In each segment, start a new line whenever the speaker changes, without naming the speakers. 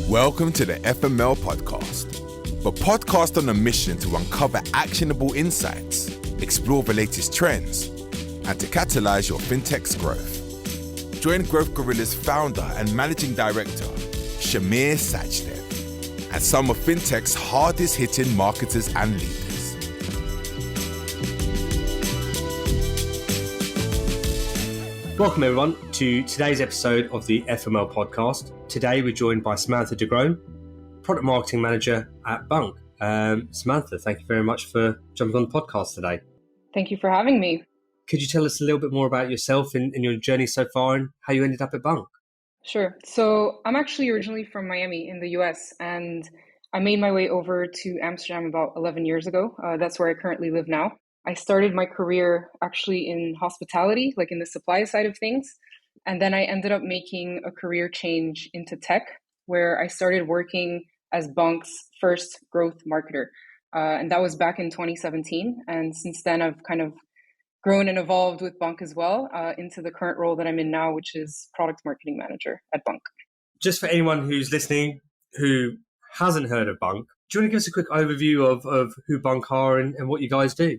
Welcome to the FML podcast, the podcast on a mission to uncover actionable insights, explore the latest trends, and to catalyze your fintech's growth. Join Growth Gorilla's founder and managing director, Sachdev, and some of fintech's hardest-hitting marketers and leaders.
Welcome everyone to today's episode of the FML podcast. Today we're joined by Samantha de Groen, Product Marketing Manager at Bunq. Samantha, thank you very much for jumping on the podcast today.
Thank you for having me.
Could you tell us a little bit more about yourself and your journey so far and how you ended up at Bunq?
Sure. So I'm actually originally from Miami in the US, and I made my way over to Amsterdam about 11 years ago. That's where I currently live now. I started my career actually in hospitality, like in the supply side of things. And then I ended up making a career change into tech, where I started working as Bunq's first growth marketer. And that was back in 2017. And since then, I've kind of grown and evolved with Bunq as well into the current role that I'm in now, which is product marketing manager at Bunq.
Just for anyone who's listening who hasn't heard of Bunq, do you want to give us a quick overview of who Bunq are and what you guys do?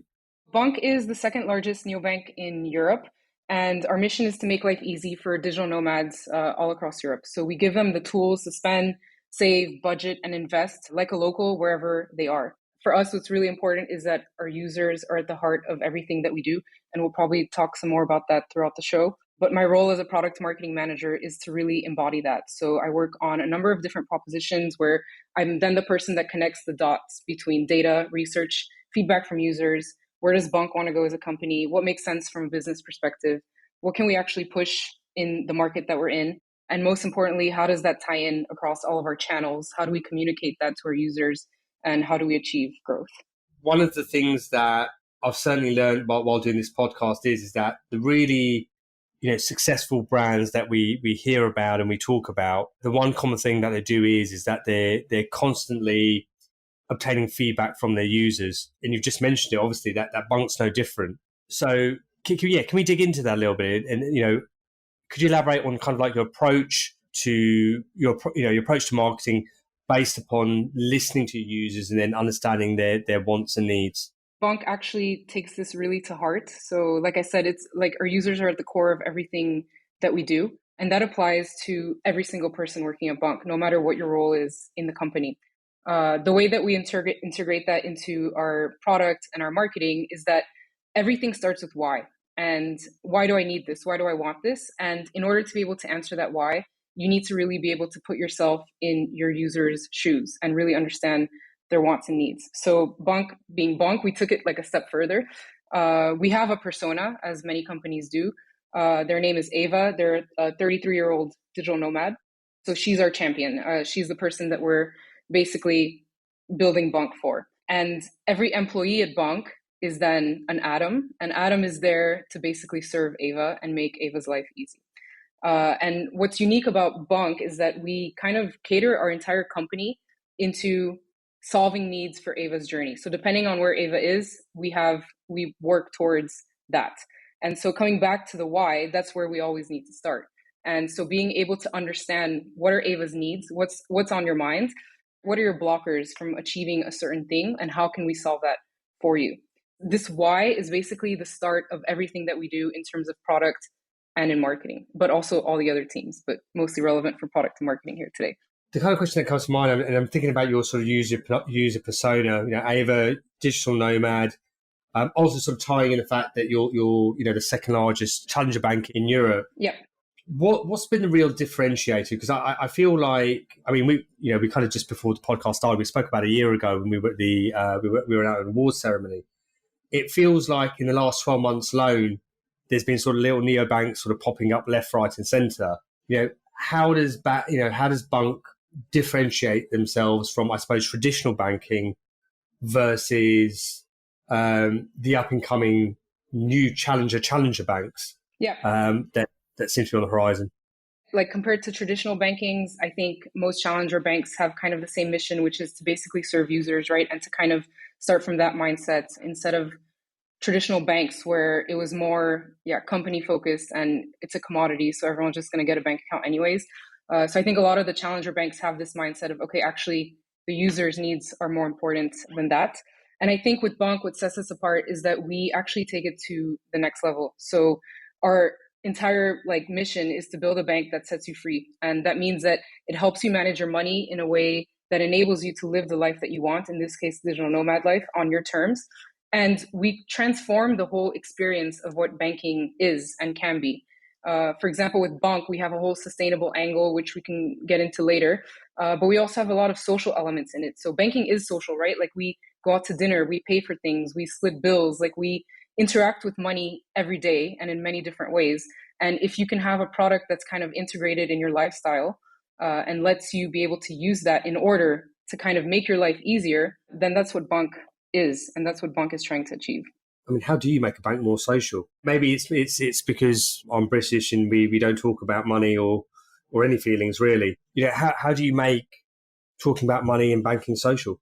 Bunq is the second largest neobank in Europe, and our mission is to make life easy for digital nomads all across Europe. So we give them the tools to spend, save, budget, and invest like a local wherever they are. For us, what's really important is that our users are at the heart of everything that we do, and we'll probably talk some more about that throughout the show. But my role as a product marketing manager is to really embody that. So I work on a number of different propositions where I'm then the person that connects the dots between data, research, feedback from users. Where does Bunq want to go as a company? What makes sense from a business perspective? What can we actually push in the market that we're in? And most importantly, how does that tie in across all of our channels? How do we communicate that to our users? And how do we achieve growth?
One of the things that I've certainly learned while doing this podcast is that the really successful brands that we hear about and we talk about, the one common thing that they do is that they're constantly obtaining feedback from their users. And you've just mentioned it, obviously, that Bunq's no different. So can we dig into that a little bit? And, could you elaborate on kind of like your approach to your approach to marketing based upon listening to users and then understanding their wants and needs?
Bunq actually takes this really to heart. So like I said, it's like our users are at the core of everything that we do. And that applies to every single person working at Bunq, no matter what your role is in the company. The way that we integrate that into our product and our marketing is that everything starts with why. And why do I need this? Why do I want this? And in order to be able to answer that why, you need to really be able to put yourself in your users' shoes and really understand their wants and needs. So Bunq, being Bunq, we took it like a step further. We have a persona, as many companies do. Their name is Ava. They're a 33-year-old digital nomad. So she's our champion. She's the person that we're basically building Bunq for. And every employee at Bunq is then an Adam. And Adam is there to basically serve Ava and make Ava's life easy. And what's unique about Bunq is that we kind of cater our entire company into solving needs for Ava's journey. So depending on where Ava is, we work towards that. And so coming back to the why, that's where we always need to start. And so being able to understand what are Ava's needs, what's on your mind, what are your blockers from achieving a certain thing, and how can we solve that for you? This why is basically the start of everything that we do in terms of product and in marketing, but also all the other teams, but mostly relevant for product and marketing here today.
The kind of question that comes to mind, and I'm thinking about your sort of user persona, Ava, digital nomad, also sort of tying in the fact that you're the second largest challenger bank in Europe.
Yeah.
What's been the real differentiator? Because I feel like, we kind of just before the podcast started, we spoke about a year ago when we were at we were out at an awards ceremony. It feels like in the last 12 months alone, there's been sort of little neobanks sort of popping up left, right, and centre. How does Bunq differentiate themselves from, I suppose, traditional banking versus the up and coming new challenger banks?
Yeah.
That seems to be on the horizon.
Like compared to traditional bankings, I think most challenger banks have kind of the same mission, which is to basically serve users, right? And to kind of start from that mindset instead of traditional banks where it was more company focused and it's a commodity, so everyone's just going to get a bank account anyways. So I think a lot of the challenger banks have this mindset of, okay, actually the user's needs are more important than that. And I think with Bunq, what sets us apart is that we actually take it to the next level. So our entire mission is to build a bank that sets you free. And that means that it helps you manage your money in a way that enables you to live the life that you want, in this case, digital nomad life, on your terms. And we transform the whole experience of what banking is and can be. For example, with Bunq, we have a whole sustainable angle, which we can get into later. But we also have a lot of social elements in it. So banking is social, right? Like we go out to dinner, we pay for things, we split bills, like we interact with money every day and in many different ways. And if you can have a product that's kind of integrated in your lifestyle and lets you be able to use that in order to kind of make your life easier, then that's what Bunq is. And that's what Bunq is trying to achieve.
I mean, how do you make a bank more social? Maybe it's because I'm British and we don't talk about money or any feelings really. How do you make talking about money and banking social?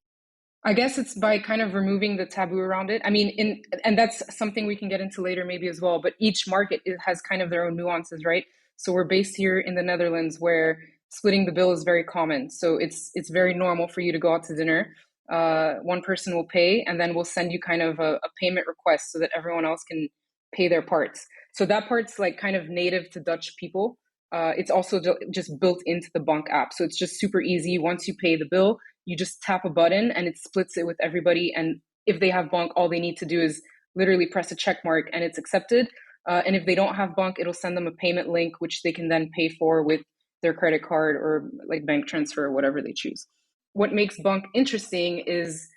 I guess it's by kind of removing the taboo around it. I mean, and that's something we can get into later maybe as well, but each market has kind of their own nuances, right? So we're based here in the Netherlands where splitting the bill is very common. So it's very normal for you to go out to dinner. One person will pay and then we'll send you kind of a payment request so that everyone else can pay their parts. So that part's like kind of native to Dutch people. It's also just built into the Bunq app. So it's just super easy. Once you pay the bill, you just tap a button and it splits it with everybody. And if they have Bunq, all they need to do is literally press a check mark and it's accepted. And if they don't have Bunq, it'll send them a payment link, which they can then pay for with their credit card or like bank transfer or whatever they choose. What makes Bunq interesting is,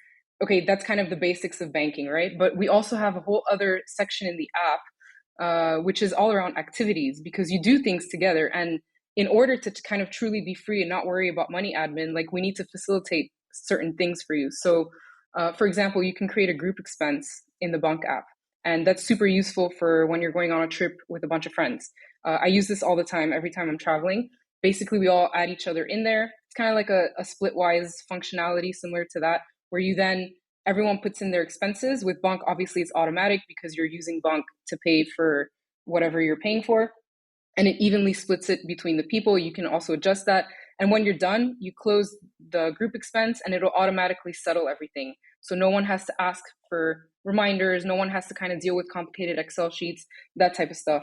okay, that's kind of the basics of banking, right? But we also have a whole other section in the app, which is all around activities, because you do things together. And in order to kind of truly be free and not worry about money admin, like we need to facilitate certain things for you. So, for example, you can create a group expense in the Bunq app. And that's super useful for when you're going on a trip with a bunch of friends. I use this all the time, every time I'm traveling. Basically, we all add each other in there. It's kind of like a splitwise functionality similar to that, where you then, everyone puts in their expenses. With Bunq, obviously it's automatic because you're using Bunq to pay for whatever you're paying for. And it evenly splits it between the people. You can also adjust that. And when you're done, you close the group expense and it'll automatically settle everything. So no one has to ask for reminders. No one has to kind of deal with complicated Excel sheets, that type of stuff.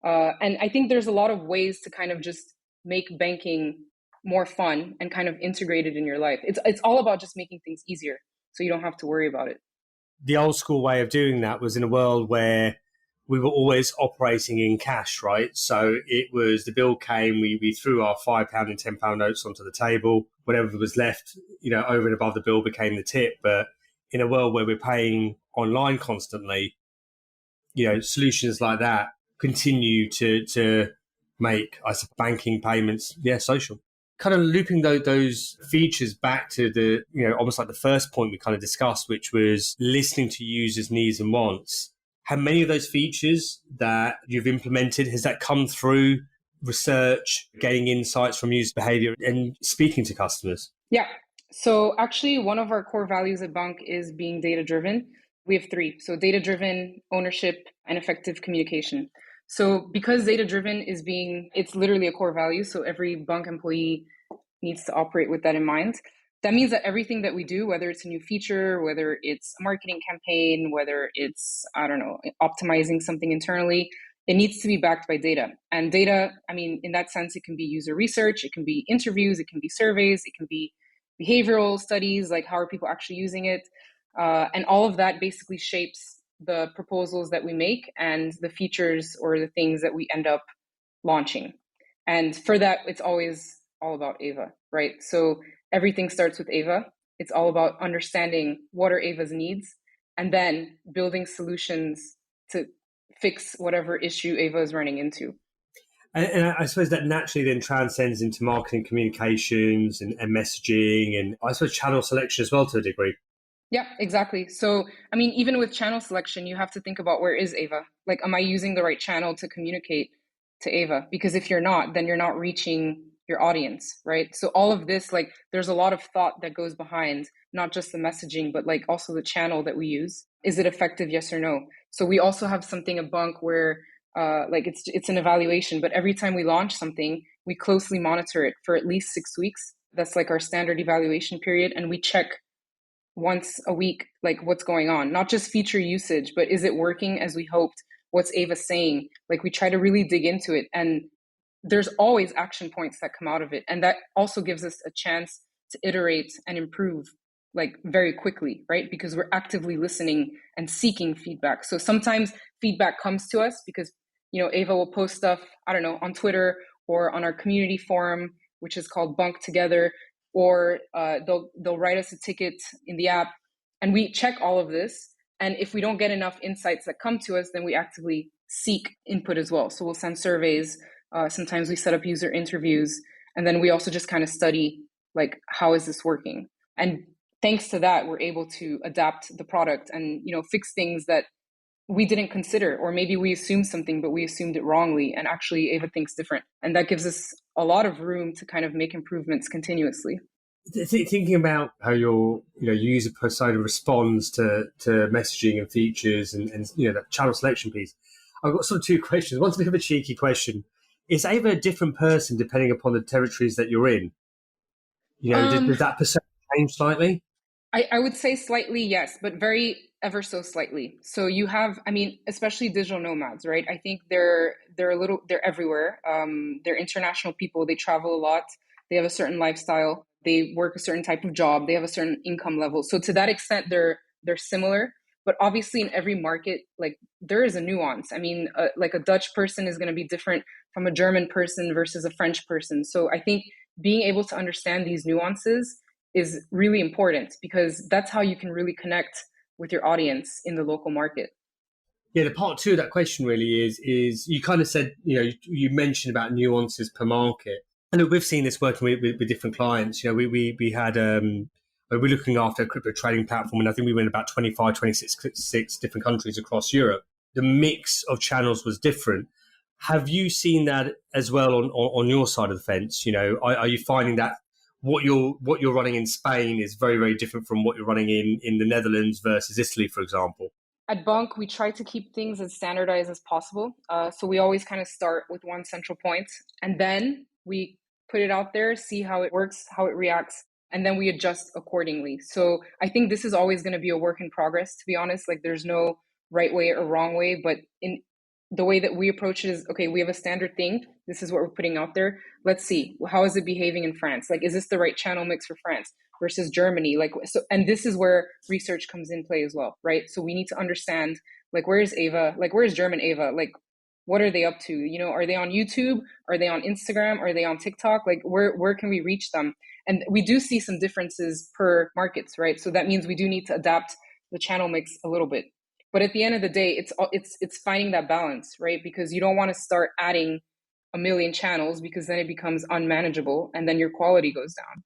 And I think there's a lot of ways to kind of just make banking more fun and kind of integrated in your life. It's all about just making things easier so you don't have to worry about it.
The old school way of doing that was in a world where we were always operating in cash, right? So it was the bill came, we threw our £5 and £10 notes onto the table. Whatever was left, over and above the bill became the tip. But in a world where we're paying online constantly, solutions like that continue to make banking payments, social. Kind of looping those features back to the, almost like the first point we kind of discussed, which was listening to users' needs and wants. Have many of those features that you've implemented, has that come through research, getting insights from user behavior and speaking to customers?
Yeah. So actually, one of our core values at Bunq is being data-driven. We have 3. So data-driven, ownership, and effective communication. So because data-driven it's literally a core value. So every Bunq employee needs to operate with that in mind. That means that everything that we do, whether it's a new feature, whether it's a marketing campaign, whether it's, optimizing something internally, it needs to be backed by data. And data, in that sense, it can be user research, it can be interviews, it can be surveys, it can be behavioral studies, like how are people actually using it? And all of that basically shapes the proposals that we make and the features or the things that we end up launching. And for that, it's always all about Ava, right? So everything starts with Ava. It's all about understanding what are Ava's needs and then building solutions to fix whatever issue Ava is running into.
And I suppose that naturally then transcends into marketing communications and messaging and I suppose channel selection as well to a degree.
Yeah, exactly. So, even with channel selection, you have to think about where is Ava? Like, am I using the right channel to communicate to Ava? Because if you're not, then you're not reaching your audience, right? So all of this, there's a lot of thought that goes behind not just the messaging, but also the channel that we use. Is it effective? Yes or no? So we also have something at Bunq where like it's an evaluation, but every time we launch something, we closely monitor it for at least 6 weeks. That's like our standard evaluation period. And we check once a week, like what's going on, not just feature usage, but is it working as we hoped? What's Ava saying? Like we try to really dig into it. And there's always action points that come out of it. And that also gives us a chance to iterate and improve like very quickly, right? Because we're actively listening and seeking feedback. So sometimes feedback comes to us because, Ava will post stuff, I don't know, on Twitter or on our community forum, which is called Bunq Together, or they'll write us a ticket in the app, and we check all of this. And if we don't get enough insights that come to us, then we actively seek input as well. So we'll send surveys. Sometimes we set up user interviews, and then we also just kind of study like how is this working. And thanks to that, we're able to adapt the product and fix things that we didn't consider, or maybe we assumed something, but we assumed it wrongly. And actually, Ava thinks different. And that gives us a lot of room to kind of make improvements continuously.
Thinking about how your user persona responds to messaging and features and that channel selection piece, I've got sort of two questions. One's a bit of a cheeky question. Is Ava a different person depending upon the territories that you're in? Does that persona change slightly?
I would say slightly, yes, but very ever so slightly. So you have, especially digital nomads, right? I think they're everywhere. They're international people. They travel a lot. They have a certain lifestyle. They work a certain type of job. They have a certain income level. So to that extent, they're similar. But obviously, in every market, like there is a nuance. Like a Dutch person is going to be different from a German person versus a French person. So I think being able to understand these nuances is really important, because that's how you can really connect with your audience in the local market.
Yeah, the part two of that question really is you kind of said, you mentioned about nuances per market. And we've seen this working with different clients. We had, we're looking after a crypto trading platform, and I think we went about 25, 26 different countries across Europe. The mix of channels was different. Have you seen that as well on your side of the fence? Are you finding that what you're running in Spain is very, very different from what you're running in the Netherlands versus Italy, for example?
At Bunq, we try to keep things as standardized as possible. So we always kind of start with one central point, and then we put it out there, see how it works, how it reacts, and then we adjust accordingly. So I think this is always going to be a work in progress, to be honest. Like there's no right way or wrong way, but in the way that we approach it is, okay, we have a standard thing. This is what we're putting out there. Let's see, how is it behaving in France? Like, is this the right channel mix for France versus Germany? Like, so, and this is where research comes in play as well, right? So we need to understand, like, where is Ava? Like, where is German Ava? Like, what are they up to? Are they on YouTube? Are they on Instagram? Are they on TikTok? Like, where can we reach them? And we do see some differences per markets, right? So that means we do need to adapt the channel mix a little bit. But at the end of the day, it's finding that balance, right? Because you don't want to start adding a million channels, because then it becomes unmanageable and then your quality goes down.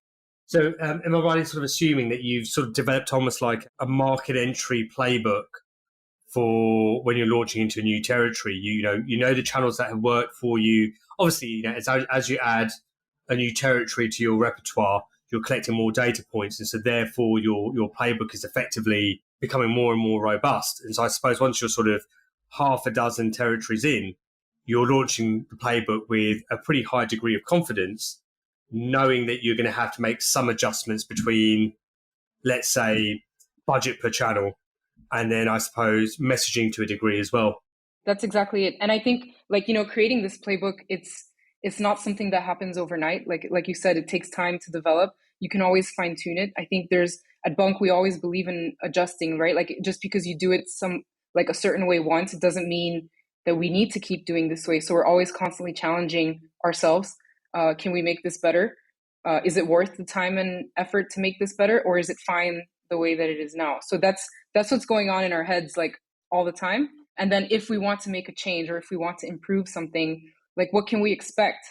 So am I right in sort of assuming that you've sort of developed almost like a market entry playbook for when you're launching into a new territory? You know the channels that have worked for you. Obviously, as you add a new territory to your repertoire, you're collecting more data points, and so therefore your playbook is effectively becoming more and more robust. And so I suppose once you're sort of half a dozen territories in, you're launching the playbook with a pretty high degree of confidence, knowing that you're going to have to make some adjustments between, let's say, budget per channel, and then I suppose messaging to a degree as well.
That's exactly it. And I think, like, creating this playbook, it's not something that happens overnight. Like you said, it takes time to develop. You can always fine tune it. I think at Bunq, we always believe in adjusting, right? Like, just because you do it a certain way once, it doesn't mean that we need to keep doing this way. So we're always constantly challenging ourselves. Can we make this better? Is it worth the time and effort to make this better, or is it fine the way that it is now? So that's what's going on in our heads, like, all the time. And then if we want to make a change, or if we want to improve something, like, what can we expect?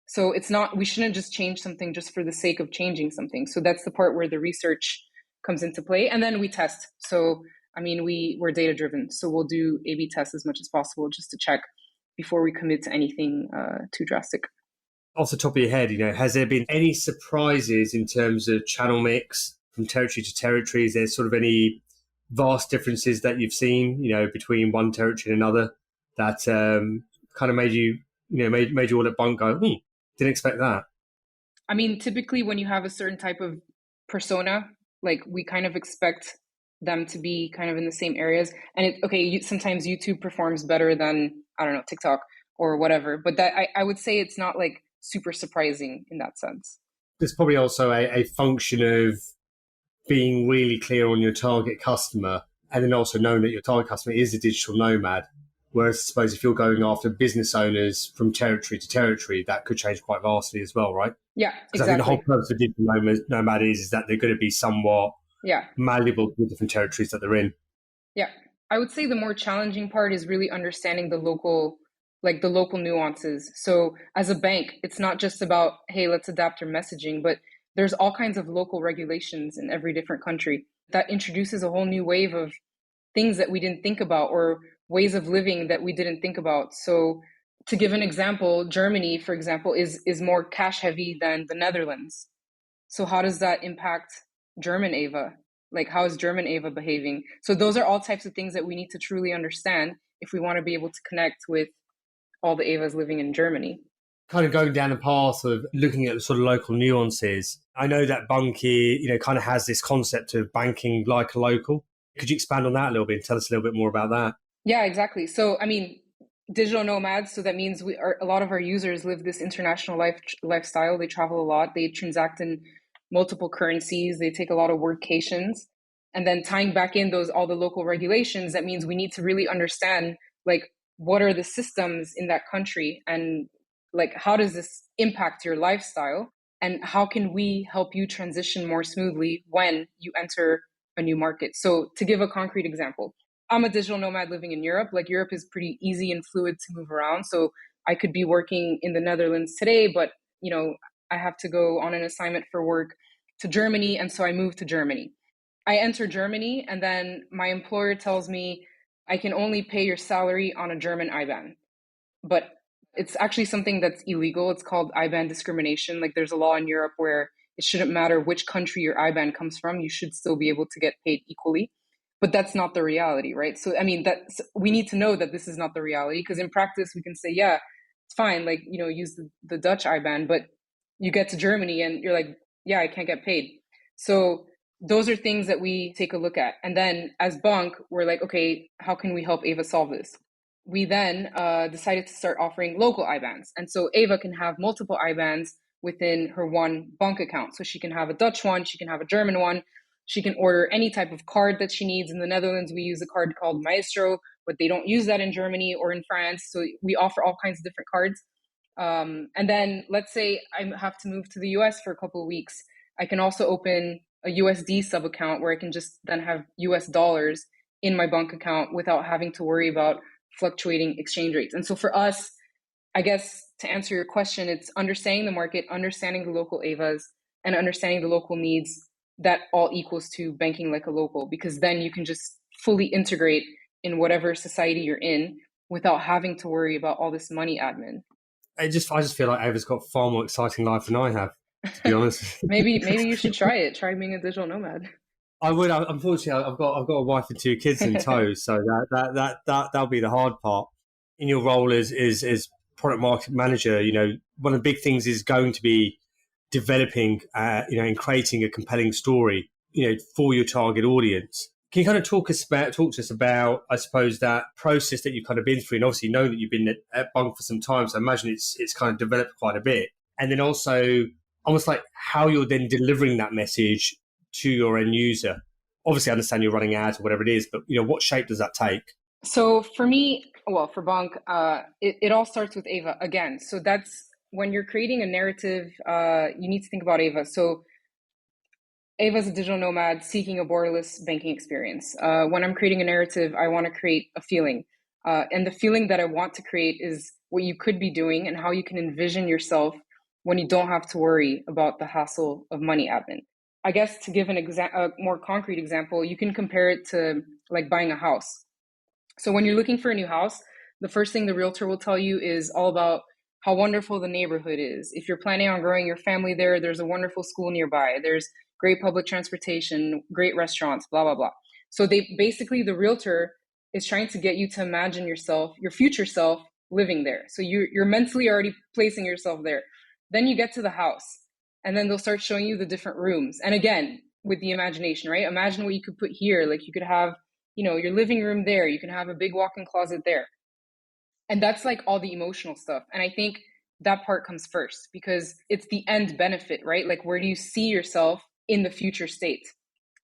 So we shouldn't just change something just for the sake of changing something. So that's the part where the research comes into play. And then we test. So, we're data driven. So we'll do A/B tests as much as possible just to check before we commit to anything too drastic.
Off the top of your head, has there been any surprises in terms of channel mix from territory to territory? Is there sort of any vast differences that you've seen, between one territory and another? that kind of made you, made you all at Bunq go, didn't expect that?
I mean, typically when you have a certain type of persona, like we kind of expect them to be kind of in the same areas. And sometimes YouTube performs better than, I don't know, TikTok or whatever. But that I would say it's not like super surprising in that sense.
There's probably also a function of being really clear on your target customer, and then also knowing that your target customer is a digital nomad. Whereas I suppose if you're going after business owners from territory to territory, that could change quite vastly as well, right?
Yeah,
Because I think the whole purpose of digital nomad is that they're going to be somewhat malleable to the different territories that they're in.
Yeah. I would say the more challenging part is really understanding the local nuances. So as a bank, it's not just about, hey, let's adapt our messaging, but there's all kinds of local regulations in every different country that introduces a whole new wave of things that we didn't think about, or ways of living that we didn't think about. So to give an example, Germany, for example, is more cash heavy than the Netherlands. So how does that impact German Ava? Like, how is German Ava behaving? So those are all types of things that we need to truly understand if we want to be able to connect with all the Avas living in Germany.
Kind of going down the path of looking at the sort of local nuances. I know that Bunq, kind of has this concept of banking like a local. Could you expand on that a little bit and tell us a little bit more about that?
Yeah, exactly. So, I mean, digital nomads. So that means a lot of our users live this international lifestyle. They travel a lot. They transact in multiple currencies. They take a lot of workations. And then tying back in all the local regulations, that means we need to really understand, like, what are the systems in that country, and like, how does this impact your lifestyle, and how can we help you transition more smoothly when you enter a new market. So to give a concrete example, I'm a digital nomad living in Europe. Like, Europe is pretty easy and fluid to move around. So I could be working in the Netherlands today, but I have to go on an assignment for work to Germany. And so I move to Germany. I enter Germany, and then my employer tells me I can only pay your salary on a German IBAN. But it's actually something that's illegal. It's called IBAN discrimination. Like, there's a law in Europe where it shouldn't matter which country your IBAN comes from. You should still be able to get paid equally. But that's not the reality, right? So, I mean, we need to know that this is not the reality, because in practice, we can say, yeah, it's fine. Like, use the Dutch IBAN, but you get to Germany and you're like, yeah, I can't get paid. So those are things that we take a look at. And then as Bunq, we're like, okay, how can we help Ava solve this? We then decided to start offering local IBANs. And so Ava can have multiple IBANs within her one Bunq account. So she can have a Dutch one, she can have a German one, she can order any type of card that she needs. In the Netherlands, we use a card called Maestro, but they don't use that in Germany or in France. So we offer all kinds of different cards. And then let's say I have to move to the US for a couple of weeks. I can also open a USD sub account where I can just then have US dollars in my Bunq account without having to worry about fluctuating exchange rates. And so for us, I guess to answer your question, it's understanding the market, understanding the local AVAs, and understanding the local needs. That all equals to banking like a local, because then you can just fully integrate in whatever society you're in without having to worry about all this money admin.
I just feel like Ava's got far more exciting life than I have, to be honest.
maybe you should try it. Try being a digital nomad.
I would. Unfortunately, I've got a wife and two kids in tow, so that'll be the hard part. In your role as product market manager, one of the big things is going to be developing, and creating a compelling story, for your target audience. Can you kind of talk to us about, I suppose, that process that you've kind of been through, and obviously know that you've been at Bunq for some time, so I imagine it's kind of developed quite a bit, and then also almost like how you're then delivering that message to your end user. Obviously, I understand you're running ads or whatever it is, but what shape does that take?
So for me, for Bunq, it all starts with Ava again. So that's when you're creating a narrative, you need to think about Ava. So Ava is a digital nomad seeking a borderless banking experience. When I'm creating a narrative, I want to create a feeling. And the feeling that I want to create is what you could be doing and how you can envision yourself when you don't have to worry about the hassle of money admin. I guess to give a more concrete example, you can compare it to like buying a house. So when you're looking for a new house, the first thing the realtor will tell you is all about how wonderful the neighborhood is. If you're planning on growing your family there, there's a wonderful school nearby. There's great public transportation, great restaurants, blah, blah, blah. So the realtor is trying to get you to imagine yourself, your future self, living there. So you're mentally already placing yourself there. Then you get to the house, and then they'll start showing you the different rooms. And again, with the imagination, right? Imagine what you could put here. Like you could have, your living room there. You can have a big walk-in closet there. And that's like all the emotional stuff. And I think that part comes first because it's the end benefit, right? Like where do you see yourself in the future state?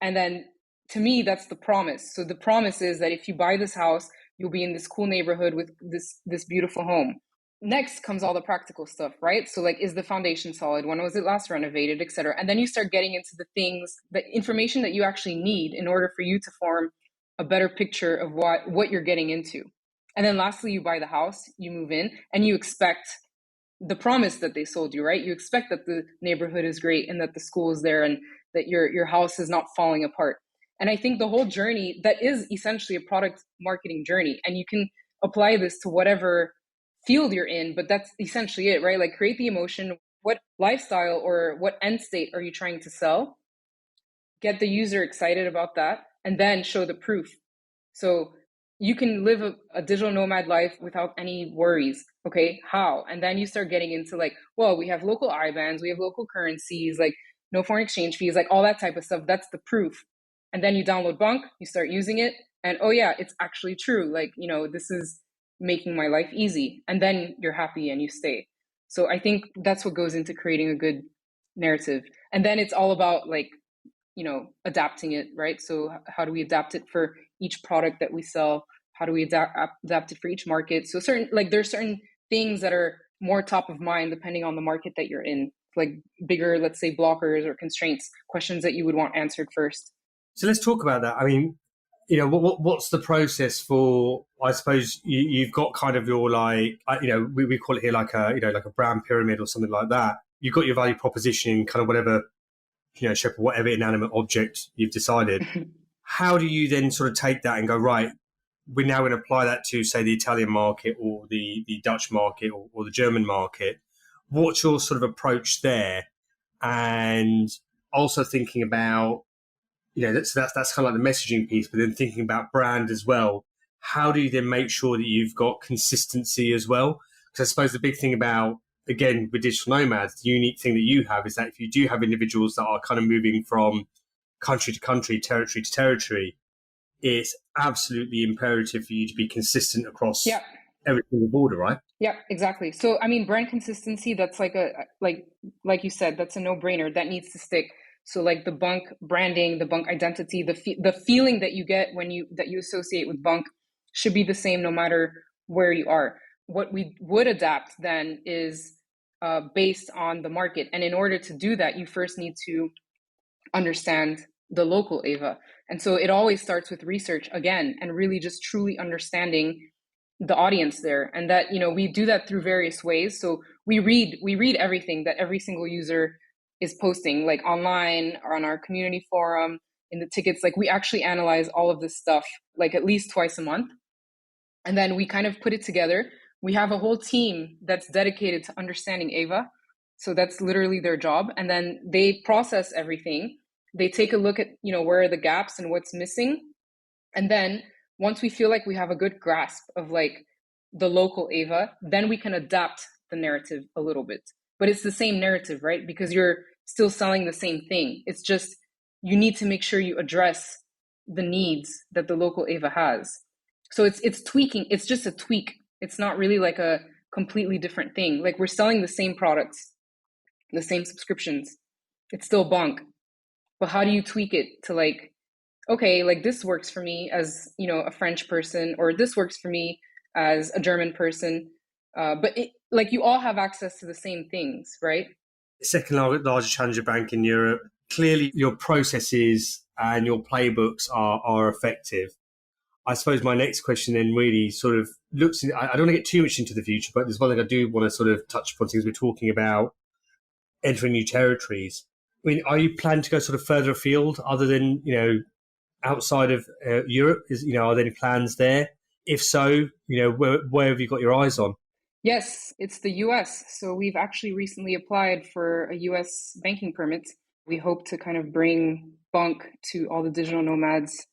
And then to me, that's the promise. So the promise is that if you buy this house, you'll be in this cool neighborhood with this beautiful home. Next comes all the practical stuff, right? So like, is the foundation solid? When was it last renovated, et cetera? And then you start getting into the things, the information that you actually need in order for you to form a better picture of what you're getting into. And then lastly, you buy the house, you move in, and you expect the promise that they sold you, right? You expect that the neighborhood is great and that the school is there and that your house is not falling apart. And I think the whole journey, that is essentially a product marketing journey. And you can apply this to whatever field you're in, but that's essentially it, right? Like create the emotion. What lifestyle or what end state are you trying to sell? Get the user excited about that, and then show the proof. So you can live a digital nomad life without any worries. Okay, how? And then you start getting into like, well, we have local IBANs, we have local currencies, like no foreign exchange fees, like all that type of stuff. That's the proof. And then you download Bunq, you start using it, and oh yeah, it's actually true. Like, this is making my life easy. And then you're happy and you stay. So I think that's what goes into creating a good narrative. And then it's all about like, adapting it, right? So how do we adapt it for each product that we sell? How do we adapt it for each market? So there's certain things that are more top of mind depending on the market that you're in, like bigger, let's say, blockers or constraints, questions that you would want answered first.
So let's talk about that. I mean, what's the process for, I suppose you've got kind of your like, we call it here like a brand pyramid or something like that. You've got your value proposition, kind of whatever, shape or whatever inanimate object you've decided. How do you then sort of take that and go, right, we're now going to apply that to, say, the Italian market or the Dutch market or the German market? What's your sort of approach there? And also thinking about, that's kind of like the messaging piece, but then thinking about brand as well. How do you then make sure that you've got consistency as well? Because I suppose the big thing about, again, with digital nomads, the unique thing that you have is that if you do have individuals that are kind of moving from country to country, territory to territory, it's absolutely imperative for you to be consistent across every single border, right?
Yeah, exactly. So, I mean, brand consistency, that's like like you said, that's a no-brainer. That needs to stick. So like the Bunq branding, the Bunq identity, the feeling that you get that you associate with Bunq should be the same no matter where you are. What we would adapt then is based on the market. And in order to do that, you first need to understand the local Ava. And so it always starts with research again, and really just truly understanding the audience there. And that, we do that through various ways. So we read everything that every single user is posting, like online or on our community forum, in the tickets. Like we actually analyze all of this stuff, like at least twice a month. And then we kind of put it together. We have a whole team that's dedicated to understanding Ava. So that's literally their job. And then they process everything. They take a look at, where are the gaps and what's missing. And then once we feel like we have a good grasp of like the local Ava, then we can adapt the narrative a little bit. But it's the same narrative, right? Because you're still selling the same thing. It's just, you need to make sure you address the needs that the local Ava has. So it's tweaking. It's just a tweak. It's not really like a completely different thing. Like we're selling the same products, the same subscriptions. It's still Bunq. But how do you tweak it to like, okay, like this works for me as, a French person, or this works for me as a German person. But you all have access to the same things, right?
Second largest challenger bank in Europe. Clearly your processes and your playbooks are effective. I suppose my next question then really sort of looks, I don't want to get too much into the future, but there's one thing I do want to sort of touch upon, things we're talking about entering new territories. I mean, are you planning to go sort of further afield other than, outside of Europe? Are there any plans there? If so, where have you got your eyes on?
Yes, it's the US. So we've actually recently applied for a US banking permit. We hope to kind of bring Bunq to all the digital nomads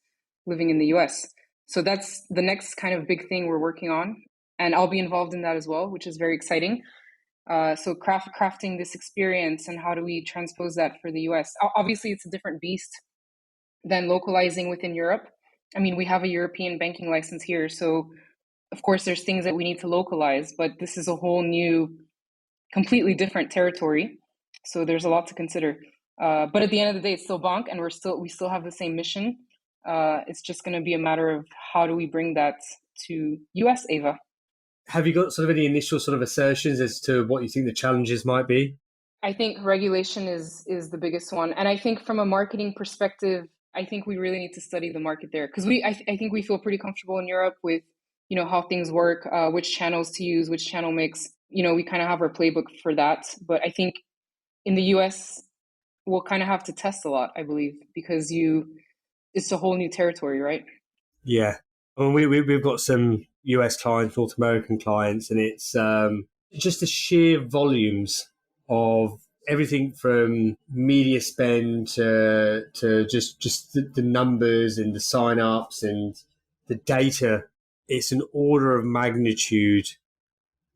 living in the US. So that's the next kind of big thing we're working on. And I'll be involved in that as well, which is very exciting. So crafting this experience and how do we transpose that for the US? Obviously, it's a different beast than localizing within Europe. I mean, we have a European banking license here. So, of course, there's things that we need to localize, but this is a whole new, completely different territory. So there's a lot to consider. But at the end of the day, it's still Bunq, and we still have the same mission. It's just going to be a matter of how do we bring that to US, Ava.
Have you got sort of any initial sort of assertions as to what you think the challenges might be?
I think regulation is the biggest one. And I think from a marketing perspective, I think we really need to study the market there because I think we feel pretty comfortable in Europe with, how things work, which channels to use, which channel mix. We kind of have our playbook for that. But I think in the US, we'll kind of have to test a lot, I believe, because it's a whole new territory, right?
Yeah. I mean, we've got some US clients, North American clients, and it's just the sheer volumes of everything from media spend to just the numbers and the sign-ups and the data. It's an order of magnitude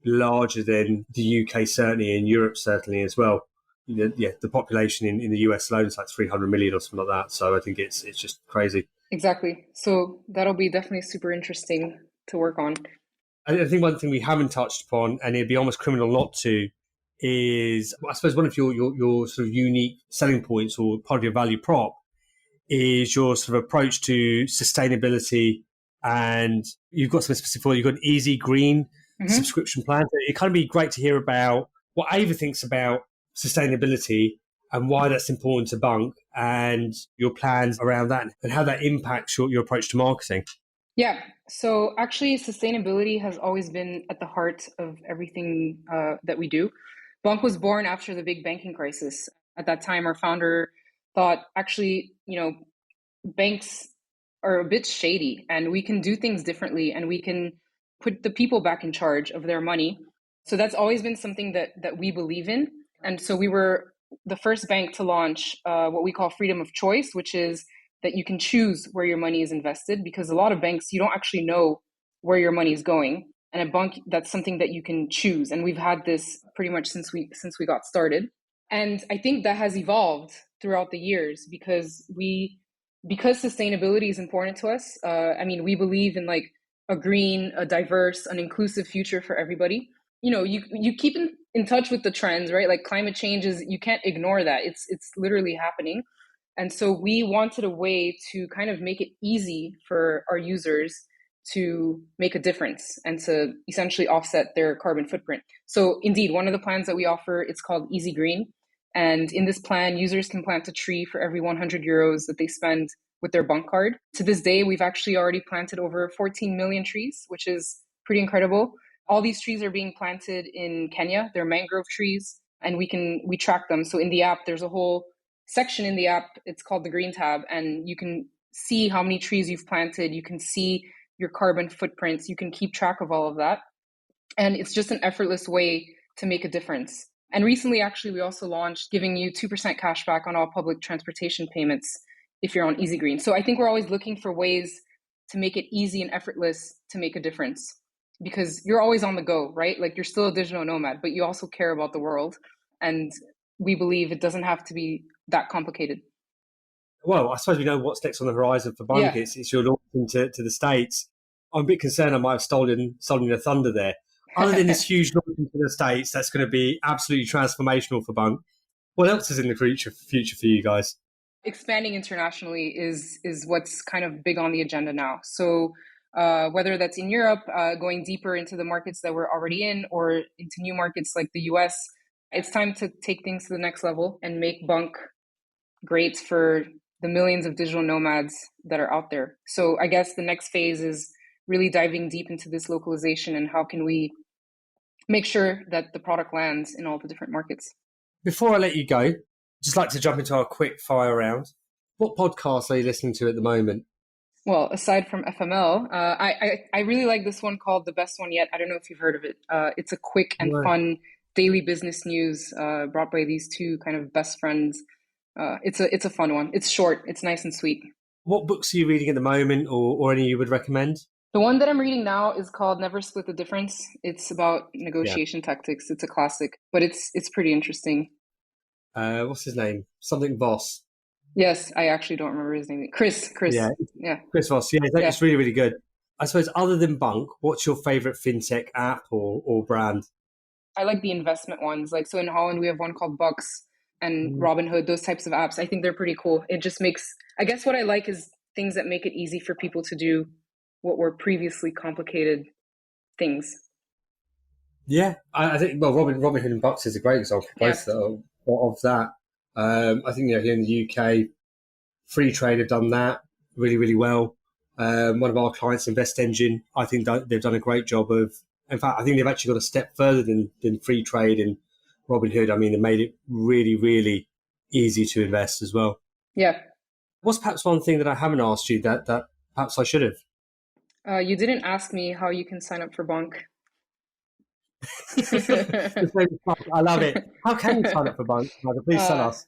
larger than the UK, certainly, and Europe, certainly, as well. The population in the US alone is like 300 million or something like that. So I think it's just crazy.
Exactly. So that'll be definitely super interesting to work on.
I think one thing we haven't touched upon, and it'd be almost criminal not to, is I suppose one of your sort of unique selling points or part of your value prop is your sort of approach to sustainability. And you've got something specific. You've got an easy green subscription plan. So it'd kind of be great to hear about what Ava thinks about sustainability and why that's important to Bunq and your plans around that and how that impacts your approach to marketing.
Yeah. So actually, sustainability has always been at the heart of everything that we do. Bunq was born after the big banking crisis. At that time, our founder thought, actually, banks are a bit shady and we can do things differently and we can put the people back in charge of their money. So that's always been something that we believe in. And so we were the first bank to launch what we call freedom of choice, which is that you can choose where your money is invested, because a lot of banks, you don't actually know where your money is going. And at Bunq, that's something that you can choose. And we've had this pretty much since we got started. And I think that has evolved throughout the years because sustainability is important to us. We believe in like a green, a diverse, an inclusive future for everybody. You keep in touch with the trends, right? Like climate change you can't ignore that. It's literally happening. And so we wanted a way to kind of make it easy for our users to make a difference and to essentially offset their carbon footprint. So indeed, one of the plans that we offer, it's called Easy Green. And in this plan, users can plant a tree for every 100 euros that they spend with their Bunq card. To this day, we've actually already planted over 14 million trees, which is pretty incredible. All these trees are being planted in Kenya. They're mangrove trees, and we track them. So in the app, there's a whole section in the app. It's called the Green tab, and you can see how many trees you've planted. You can see your carbon footprints. You can keep track of all of that. And it's just an effortless way to make a difference. And recently, actually, we also launched giving you 2% cash back on all public transportation payments if you're on Easy Green. So I think we're always looking for ways to make it easy and effortless to make a difference, because you're always on the go, right? Like you're still a digital nomad, but you also care about the world. And we believe it doesn't have to be that complicated.
Well, I suppose we know what's next on the horizon for Bunq.
Yeah.
It's your launch into the States. I'm a bit concerned I might have stolen your thunder there. Other than this huge launch into the States, that's going to be absolutely transformational for Bunq. What else is in the future for you guys?
Expanding internationally is what's kind of big on the agenda now. So whether that's in Europe, going deeper into the markets that we're already in, or into new markets like the US, it's time to take things to the next level and make Bunq great for the millions of digital nomads that are out there. So I guess the next phase is really diving deep into this localization and how can we make sure that the product lands in all the different markets.
Before I let you go, I'd just like to jump into our quick fire round. What podcasts are you listening to at the moment?
Well, aside from FML, I really like this one called The Best One Yet. I don't know if you've heard of it. It's a quick and fun daily business news brought by these two kind of best friends. It's a fun one. It's short. It's nice and sweet.
What books are you reading at the moment, or any you would recommend?
The one that I'm reading now is called Never Split the Difference. It's about negotiation tactics. It's a classic, but it's pretty interesting.
What's his name? Something Voss.
Yes, I actually don't remember his name. Chris.
Yeah. Chris Voss. Yeah, it's really, really good. I suppose other than Bunq, what's your favorite fintech app or brand?
I like the investment ones. Like, so in Holland, we have one called Bunq and Robinhood, those types of apps. I think they're pretty cool. It just makes, I guess what I like is things that make it easy for people to do what were previously complicated things.
Yeah, I think, well, Robinhood and Bunq is a great example both of that. I think, here in the UK, Free Trade have done that really, really well. One of our clients, Invest Engine, I think they've done a great job of, in fact, I think they've actually got a step further than Free Trade and Robinhood. I mean, they made it really, really easy to invest as well.
Yeah.
What's perhaps one thing that I haven't asked you that perhaps I should have?
You didn't ask me how you can sign up for Bunq.
I love it. How can you sign up for Bunq? Please tell us.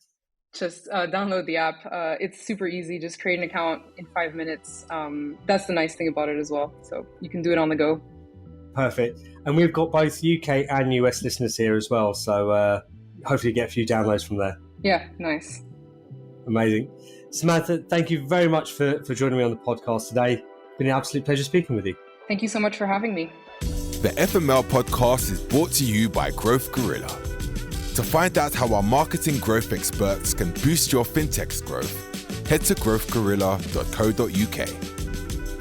Just download the app. It's super easy. Just create an account in 5 minutes. That's the nice thing about it as well. So you can do it on the go.
Perfect. And we've got both UK and US listeners here as well. So hopefully get a few downloads from there.
Yeah, nice.
Amazing. Samantha, thank you very much for joining me on the podcast today. It's been an absolute pleasure speaking with you.
Thank you so much for having me.
The FML podcast is brought to you by Growth Gorilla. To find out how our marketing growth experts can boost your fintech's growth, head to growthgorilla.co.uk.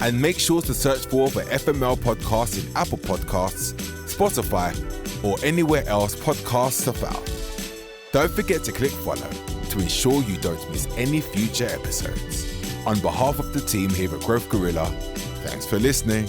And make sure to search for the FML podcast in Apple Podcasts, Spotify, or anywhere else podcasts are found. Don't forget to click follow to ensure you don't miss any future episodes. On behalf of the team here at Growth Gorilla, thanks for listening.